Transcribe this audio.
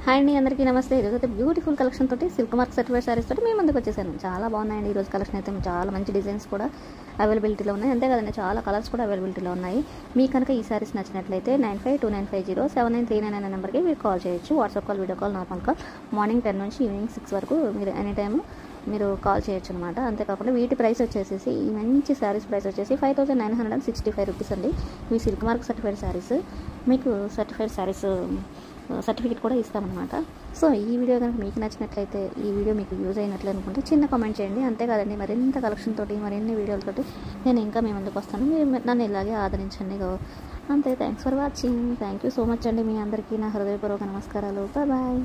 Hi అండి, అందరికీ నమస్తే. ఈరోజు అయితే బ్యూటిఫుల్ కలెక్షన్ తోటి సిల్క్ మార్క్ సర్టిఫైడ్ సారీస్ తోటి మేము ముందుకు వచ్చేసాను. చాలా బాగున్నాయండి ఈరోజు కలెక్షన్ అయితే. చాలా మంచి డిజైన్స్ కూడా అవైలబిలిటీలో ఉన్నాయి, అంతే కదండి చాలా కలర్స్ కూడా అవైలబిలిటీలో ఉన్నాయి. మీకు కనుక ఈ సారీస్ నచ్చినట్లయితే 9529507939 అనే నెంబర్కి మీరు కాల్ చేయొచ్చు. WhatsApp call, video call, normal call. Morning 10 నుంచి ఈవినింగ్ 6 వరకు మీరు ఎనీ టైమ్ మీరు కాల్ చేయొచ్చు అనమాట. అంతేకాకుండా వీటి ప్రైస్ వచ్చేసి ఈ మంచి శారీస్ ప్రైస్ వచ్చేసి 5965 రూపీస్ అండి. ఇవి సిల్క్ మార్క్ సర్టిఫైడ్ శారీస్. మీకు సర్టిఫైడ్ శారీస్ సర్టిఫికేట్ కూడా ఇస్తామన్నమాట. సో ఈ వీడియో కనుక మీకు నచ్చినట్లయితే, ఈ వీడియో మీకు యూజ్ అయినట్లు అనుకుంటే చిన్న కామెంట్ చేయండి. అంతేకాదండి, మరింత కలెక్షన్ తోటి మరిన్ని వీడియోలతోటి నేను ఇంకా మీ ముందుకు వస్తాను. మీరు నన్ను ఇలాగే ఆదరించండి. అంతే. Thanks for watching. Thank you so much అండి. మీ అందరికీ నా హృదయపూర్వక నమస్కారాలు. బాయ్.